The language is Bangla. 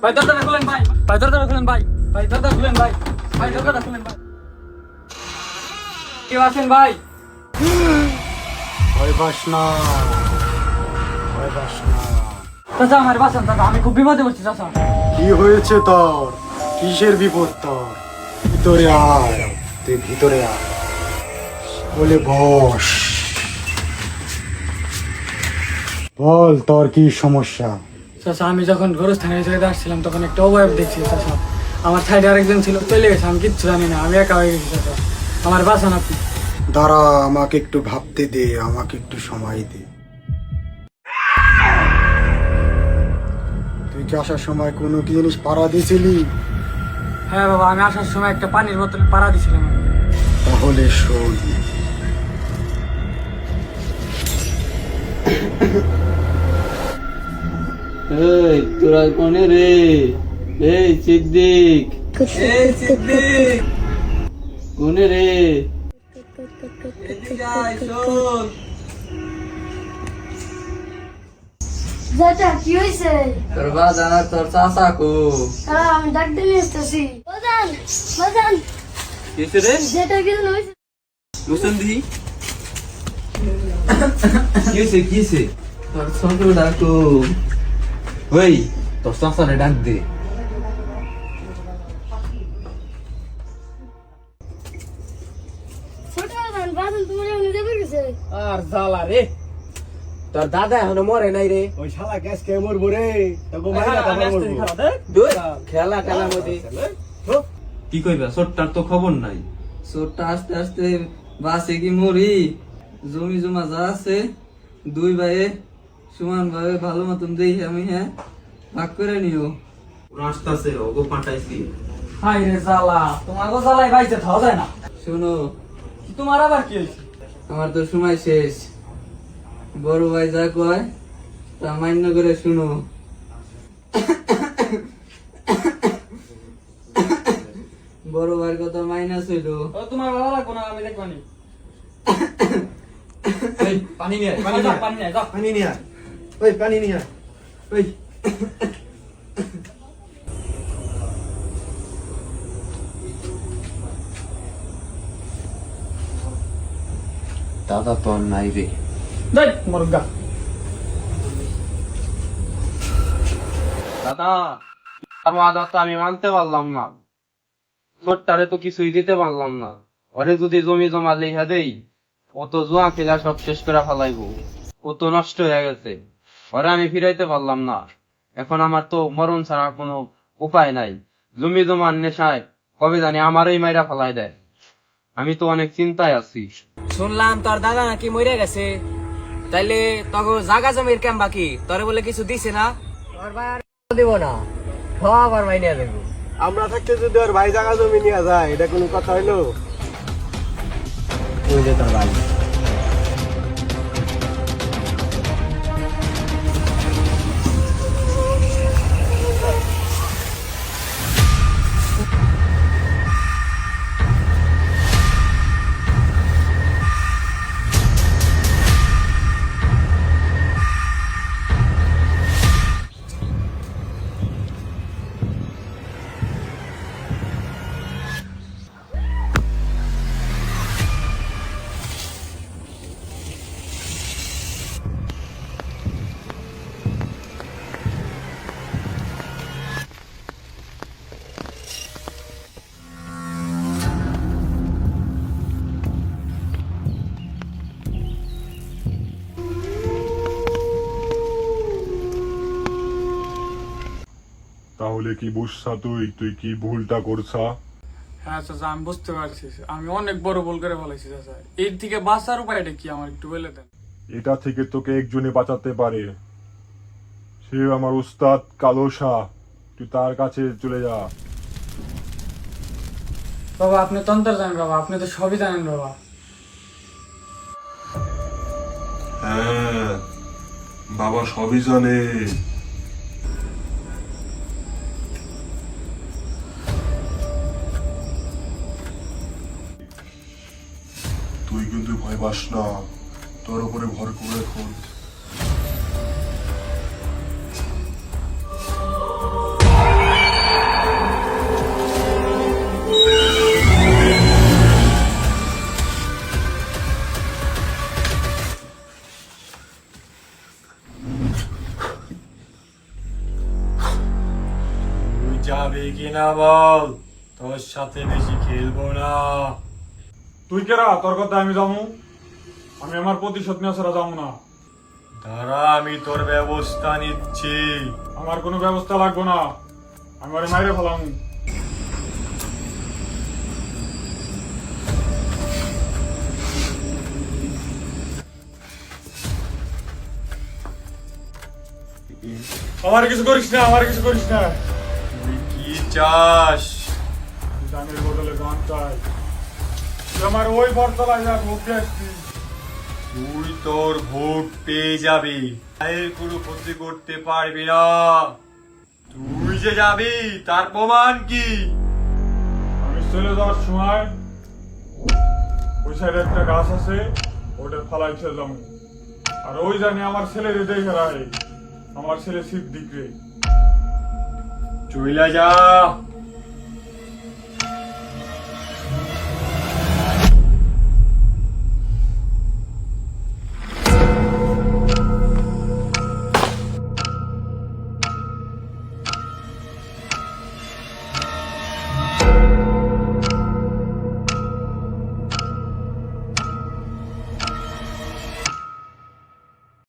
ভাই দরজাটা খুলেন ভাই, ভাই দরজাটা খুলেন ভাই, ভাই দরজা খুলেন ভাই, ভাই দরজাটা খুলেন ভাই। কেউ আছেন ভাই? ভয় পাস না, ভয় পাস না। চাচা আমার বাঁচান চাচা, আমি খুব বিপদে পড়ছি চাচা। কি হয়েছে তোর? কিসের বিপদ তোর? ভিতরে আয়, তুই ভিতরে আয় বলে বস। বল তোর কি সমস্যা? চাচা আমি যখন গোরস্থানে এসে আসছিলাম তখন একটা অবয়ব দেখছি চাচা, আমার সাইডে আরেকজন ছিল, চলে গেছে, আমি কিচ্ছু জানি না, আমি একা হয়ে গেছি চাচা, আমার বাঁচান আপনি। দাঁড়া, আমাকে একটু ভাবতে দে, আমাকে একটু সময় দে। তুই কি আসার সময় কোনো কি জিনিস পাড়া দিয়েছিলি? হ্যাঁ বাবা, আমি আসার সময় একটা পানির বোতলে পাড়া দিছিলাম আমি। তাহলে শোন। এই তোরা কোনে রে? এই সিদ্দিক, এই সিদ্দিক কোনে রে? এদিকে আয়, শোন। চাচা কি হয়েছে? তোর বাজান আর তোর চাচা কো? হ্যাঁ আমি ডাক্তার নিয়ে এসতেছি। বাজান বাজান, কিসে রে? যেটা কিছু হয়েছে। বুঝছেন দি কিসে কিসে? তোর ছোট ডাকো। ওই তোর চাচারে ডাক দে। ছোট বাজান, বাজান তোমার এমনি যাবে গেছে। আর জ্বালা রে, তোর দাদা এখনো মরে নাই রে। ওই শালা গ্যাস কে মরবো রে, তোকে খেলা খেলা মধ্যে কি কইবা? ছোট্টার তো খবর নাই। ছোটটা আস্তে আস্তে বাসে কি মরি? জমি জমা যা আছে দুই ভাইয়ে সমান ভাবে ভালো মতন দেখি আমি, হ্যাঁ ভাগ করে নিও। রাস্তাছে ওগো পাঠাইছি। হাই রে জ্বালা, তোমাকে জ্বালাই বাইতে খাওয়া যায় না। শোনো, তোমার আবার কি হয়েছে? আমার তো সময় শেষ। বড় ভাই যা কয় তা মান্য করে শুনো। বড় ভাইয়ের কথা মাইনাস হইলো। ও তোমার ভালো লাগবো না, আমি দেখবানি। এই পানি নিয়ে আয়, পানি পানি নিয়ে আয়। পানি নাই, যাও। পানি নিয়ে আয়। ওই পানি নিয়ে আয়। ওই দাদা তো আর নাই রে। যাই মুরগা। দাদা, আমার দাদা আমি মানতে পারলাম না। ছোট্টারে তো কিছুই দিতে পারলাম না। ওরে যদি জমি জমা লেখা দেই, ও তো জুয়া খেলা সব শেষ করে ফেলাইবো। ও তো নষ্ট হয়ে গেছে, ওরে আমি ফিরাইতে পারলাম না। এখন আমার তো মরণ ছাড়া কোনো উপায় নাই। জমি জমার নেশায় কবে জানি আমারই মাইরা ফেলাই দেয়। আমি তো অনেক চিন্তায় আছি। শুনলাম তোর দাদা নাকি মরে গেছে, তাইলে তখন জাগা জমির কেম বাকি তোরে বলে কিছু দিছে না? দিব না, সব আর মাইনে দেবো। আমরা থাকতে যদি ওর ভাই জায়গা জমি নিয়ে যায়, এটা কোনো কথা হইলো? ওই যে তোর ভাই। তাহলে কি বুঝছা তুই তুই কি ভুলটা করছা? হ্যাঁ চাচা, আমি বুঝতে পারছি, আমি অনেক বড় ভুল করে ফেলেছি চাচা। এর থেকে বাঁচার উপায়টা কি আমার একটু বলে দেন। এটা থেকে তোকে একজনই বাঁচাতে পারে, সে আমার উস্তাদ কালো শাহ। তুই তার কাছে চলে যা। বাবা আপনি তন্ত্র জানেন বাবা, আপনি তো সবই জানেন বাবা। হ্যাঁ, বাবা সবই জানে। তুই কিন্তু ভয় পাস না, তোর উপরে ভর করে খোঁজ। কিনা বল, তোর সাথে বেশি খেলবো না। তুই কেরা, তোর কথা আমি যাবো? আমি আমার প্রতিশোধ নেওয়া ছাড়া যাবো না। দাঁড়া, আমি তোর ব্যবস্থা নিচ্ছি। আমার কোনো ব্যবস্থা লাগবে না, আমি ওরে মাইরে ফেলাম। আমার কিছু করিস না, আমার কিছু করিস না। তুই কি চাস? আমি দামের বদলে গান চাই। তুই আমার ওই বরতলায় যা ভোগে আসছিস। তুই তোর ভোট পেয়ে যাবি, মায়ের কোনো ক্ষতি করতে পারবি না। তুই যে যাবি তার প্রমাণ কি? আমি চলে যাওয়ার সময় ওই সাইডে একটা গাছ আছে, ওটা ফালাই ছেড়ে যাবো। আর ওই জানি আমার ছেলের দেখে রায়, আমার ছেলে সিদ্দিক রে। চইলা যা।